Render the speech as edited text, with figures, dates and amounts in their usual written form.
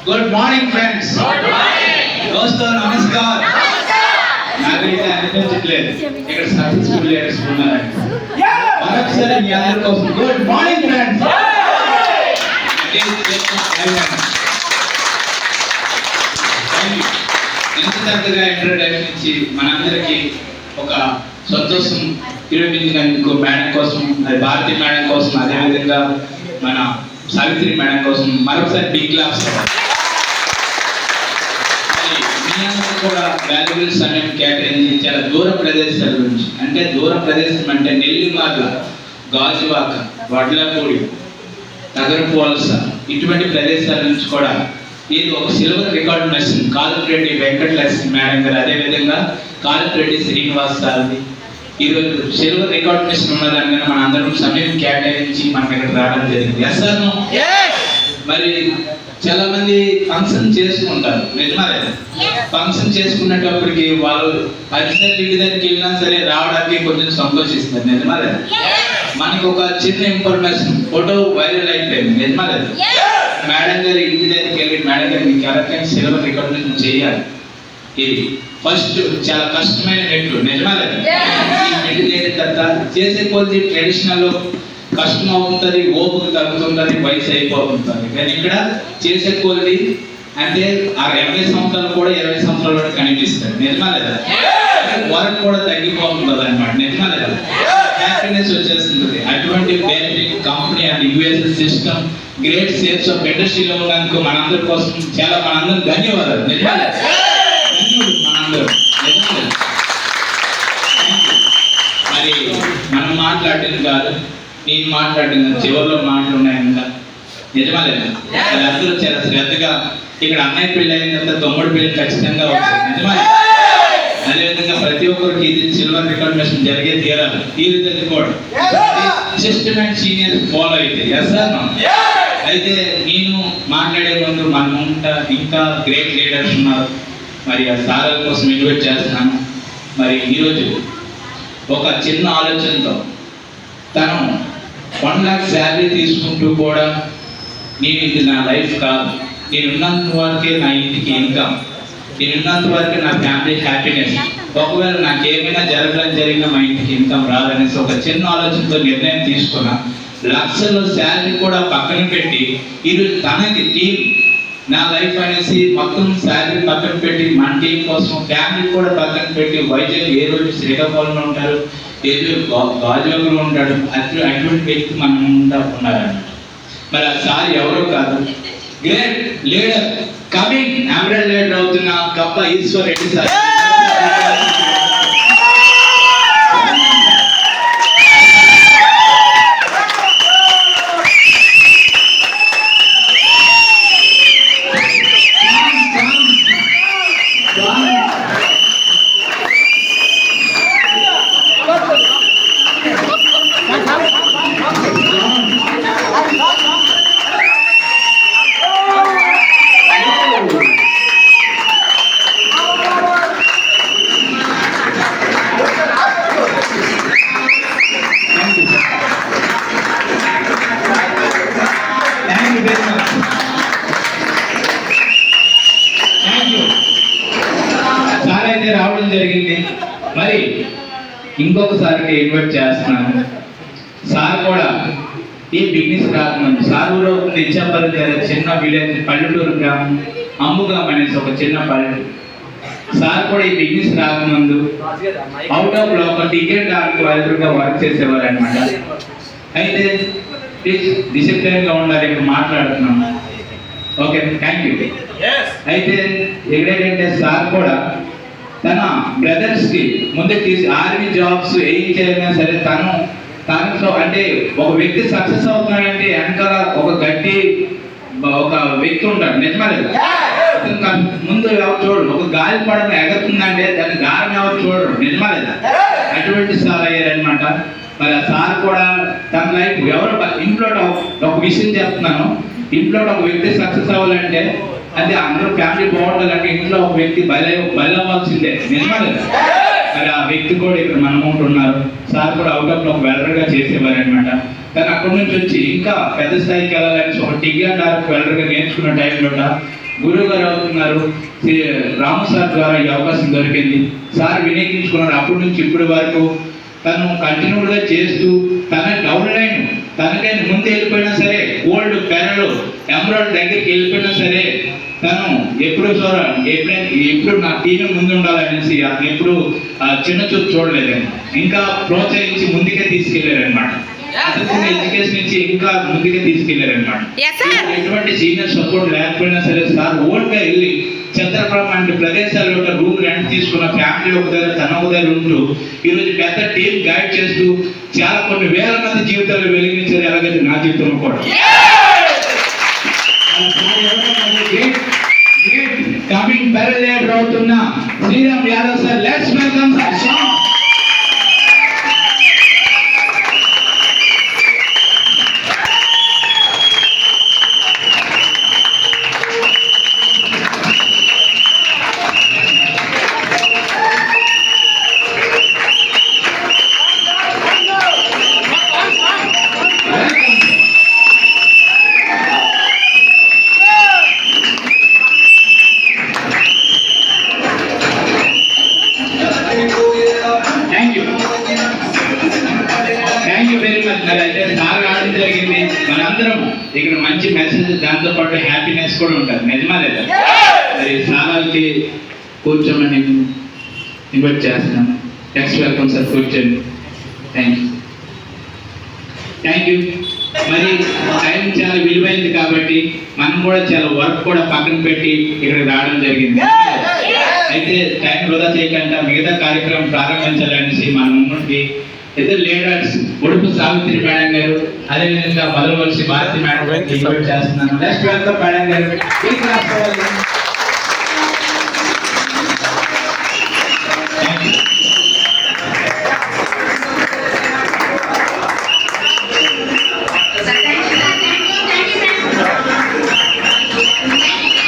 Good morning friends. దోస్తో నమస్కార్. నాకైతే అనిపించట్లేదు ఇక్కడ సక్సెస్ఫుల్ లీడర్స్ ఉన్నారని. మరొకసారి మీ అందరి కోసం గుడ్ మార్నింగ్ ఫ్రెండ్స్. ఎంత చక్కగా ఇంట్రొడక్షన్ ఇచ్చి మనందరికీ ఒక సంతోషం నిరూపించినందుకు మేడం కోసం, అది భారతి మేడం కోసం, అదేవిధంగా మన సావిత్రి మేడం కోసం మరొకసారి బిగ్ క్లాప్స్. మీ అందరూ కూడా వాల్యుబుల్ సమయం కేటాయించి చాలా దూర ప్రదేశాల గురించి, అంటే దూర ప్రదేశం అంటే నెల్లిమర్ల, గాజువాక, వడ్లపూడి, నగరపు వలస, ఇటువంటి ప్రదేశాల నుంచి కూడా ఇది ఒక silver record machine Kalapureddy Venkatalakshmi madam గారు, అదేవిధంగా కాలపురెడ్డి శ్రీనివాస్ సార్ది ఈరోజు సిల్వర్ రికార్డ్ మెషిన్ ఉన్నదాన్ని మన అందరం సమయం కేటాయించి మనకి ఇక్కడ రావడం జరిగింది. అసలు మరి చాలా మంది ఫంక్షన్ చేసుకుంటారు, నిజమా లేదా? ఫంక్షన్ చేసుకునేటప్పటికి వాళ్ళు అడిషనల్ ఇంటి దగ్గరికి వెళ్ళినా సరే రావడానికి కొంచెం సంతోషిస్తారు, నిజమా లేదా? మనకి ఒక చిన్న ఇన్ఫర్మేషన్, ఫోటో వైరల్ అయిపోయింది, నిజమా లేదా? మేడం గారి ఇంటి దగ్గరికి వెళ్ళి మేడం గారు మీకు ఎవరికైనా సిల్వర్ రికార్డ్ చేయాలి, ఇది ఫస్ట్ చాలా కష్టమైన నెట్లు, నిజమా లేదా? ఈ నెట్ చేసే కొద్ది ట్రెడిషనల్ కష్టం అవుతుంది, ఓపిక తగ్గుతుంది, వయసు అయిపోతుంది. కానీ ఇక్కడ చేసే కొద్ది అంటే ఆ 80 సంవత్సరాలు కూడా 20 సంవత్సరాలు కూడా కనిపిస్తారు, నిజమా లేదా? వర్క్ కూడా తగ్గిపోతుంది అనమాట, నిజమా లేదా? హ్యాపీనెస్ వచ్చేస్తుంది. అటువంటి bearing company and US system great sales of ఇండస్ట్రీలో ఉన్నందుకు మనందరి కోసం చాలా మనందరం ధన్యవాదాలు, నిజమా లేదా? మనందరం మరి మనం మాట్లాడేది కాదు, నేను మాట్లాడిన చివరిలో మాటలు ఉన్నాయంట, నిజమా లేదా? అది అందరూ చాలా శ్రద్ధగా ఇక్కడ అన్నయ్య పెళ్లి అయిన తర్వాత తమ్ముడు పెళ్లి ఖచ్చితంగా వస్తుంది, నిజమా? అదేవిధంగా ప్రతి ఒక్కరికి ఇది సిల్వర్ రికార్డ్ మెషిన్ జరిగే తీరుతుంది కూడా సిస్టమ్ అండ్ సీనియర్ ఫాలో అయితే. అయితే నేను మాట్లాడే ముందు మనం ఇంకా గ్రేట్ లీడర్స్ ఉన్నారు, మరి ఆ సారాల కోసం ఇన్వైట్ చేస్తున్నాను. మరి ఈరోజు ఒక చిన్న ఆలోచనతో తను 1 lakh శాలరీ తీసుకుంటూ కూడా నేను ఇది నా లైఫ్ కాదు, నేనున్నంత వరకే నా ఇంటికి ఇన్కమ్, నేనున్నంత వరకే నా ఫ్యామిలీ హ్యాపీనెస్, ఒకవేళ నాకేమైనా జరిగినా మా ఇంటికి ఇన్కమ్ రాదనేసి ఒక చిన్న ఆలోచనతో నిర్ణయం తీసుకున్నా. లక్షల్లో శాలరీ కూడా పక్కన పెట్టి ఈరోజు తనకి టీం నా లైఫ్ అనేసి మొత్తం శాలరీ పక్కన పెట్టి మన టీం కోసం ఫ్యామిలీ కూడా పక్కన పెట్టి వైజాగ్ ఏ రోజు శ్రీకాకుళంలో ఉంటారు, ఏదో గాజువాకలో ఉంటాడు, అటువంటి వ్యక్తి మనం ఉన్నారన్నమాట. మరి ఆ సార్ ఎవరో కాదు, great leader coming Amaral leader అవుతున్న కప్ప ఈశ్వర్ రెడ్డి సార్. సార్ అయితే రావడం జరిగింది. మరి ఇంకొకసారికి ఇన్వైట్ చేస్తున్నాను. సార్ కూడా ఈ బిజినెస్ రాకముందు సార్ ఊరు ఇచ్చాపల్లి చిన్న విలేజ్, పల్లెటూరు గ్రామం, అంబుగాం అనేసి ఒక చిన్న పల్లెటూరు. సార్ కూడా ఈ బిజినెస్ రాకముందు అవుట్ ఆఫ్ లో ఒక టికెట్ వర్కర్గా వర్క్ చేసేవారు అనమాట. అయితే డిసిప్లిన్ గా ఉండాలి, ఇప్పుడు మాట్లాడుతున్నాం. Okay, thank you. అయితే ఎక్కడేంటంటే సార్ కూడా తన బ్రదర్స్ కి ముందుకు తీసి ఆర్మీ జాబ్స్ ఏం చేయాలన్నా సరే తనతో అంటే ఒక వ్యక్తి సక్సెస్ అవుతున్నాడంటే వెనకాల ఒక గట్టి ఒక వ్యక్తి ఉంటాడు, నిజమా లేదా? ముందు ఎవరు చూడరు, ఒక గాలి పడమ ఎగురుతుందంటే దాని గారం ఎవరు చూడరు, నిజమా లేదా? అటువంటి సార్ అయ్యారనమాట. మరి ఆ సార్ కూడా తన లైఫ్ ఎవరు ఇంట్లో ఒక విషయం చెప్తున్నాను, ఇంట్లో ఒక వ్యక్తి సక్సెస్ అవ్వాలంటే అది అందరూ ఫ్యామిలీ బాగుండాలంటే ఇంట్లో ఒక వ్యక్తి బలవ్వాల్సిందే, నిజమా లేదా? మరి ఆ వ్యక్తి కూడా ఇక్కడ మన ముందు ఉన్నారు. సార్ కూడా అవుట్ ఆఫ్ లో వెల్డర్గా చేసేవారు అనమాట. కానీ అక్కడి నుంచి వచ్చి ఇంకా పెద్ద స్థాయికి వెళ్ళాలని ఒక టిగ్గా వెల్డర్గా నేర్చుకున్న టైంలో గురువు గారు అవుతున్నారు. రాము సార్ ద్వారా ఈ అవకాశం దొరికింది. సార్ వినియోగించుకున్నారు. అప్పటి నుంచి ఇప్పటి వరకు తను కంటిన్యూగా చేస్తూ తన డౌన్లైన్ తనకైనా ముందు వెళ్ళిపోయినా సరే, గోల్డ్ పెరలు ఎమరాల్డ్ దగ్గరికి వెళ్ళిపోయినా సరే, తను ఎప్పుడు ఎప్పుడు నా టీమే ముందు ఉండాలనేసి అతను ఎప్పుడు చిన్న చూపు చూడలేదండి. ఇంకా ప్రోత్సహించి ముందుకే తీసుకెళ్లారనమాట. అతను ఎడ్యుకేషన్ నుంచి ఇంకా ముందుకే తీసుకెళ్లారనమాట. ఎటువంటి సీనియర్ సపోర్ట్ లేకపోయినా సరే సార్ ఓన్ గా వెళ్ళి చంద్రపురం లాంటి ప్రదేశాల్లో రూమ్ రెంట్ తీసుకున్న ఫ్యామిలీ ఒక దగ్గర తన ఒక దగ్గర ఉంటూ ఈరోజు పెద్ద టీం గైడ్ చేస్తూ చాలా కొన్ని వేల మంది జీవితాలు వెలిగించారు. ఎలాగైతే నా జీవితంలో కూడా కమింగ్ పారాలీడర్ అవుతున్న Sriram Yadav sir, let's welcome sir. జరిగింది. మనందరం ఇక్కడ మంచి మెసేజ్, దాంతో పాటు హ్యాపీనెస్ కూడా ఉంటుంది. నిజమా లేదా? మరి సారాలకి కూర్చోమని ఇన్వైట్ చేస్తున్నాను. నెక్స్ట్ వెల్కమ్ సార్, కూర్చోండి. Thank you. మరి టైం చాలా విలువైంది కాబట్టి మనం కూడా చాలా వర్క్ కూడా పక్కన పెట్టి ఇక్కడికి రావడం జరిగింది. అయితే టైం వృధా చేయకుండా మిగతా కార్యక్రమం ప్రారంభించాలనేసి మన ముందుకి ఇద్దరు లీడర్స్, ఉడుపు సావిత్రి మేడం గారు, అదేవిధంగా మొదలవలసి భారతి మేడం ఇన్వైట్ చేస్తున్నాను. నెక్స్ట్ వెల్కమ్ మేడం గారు.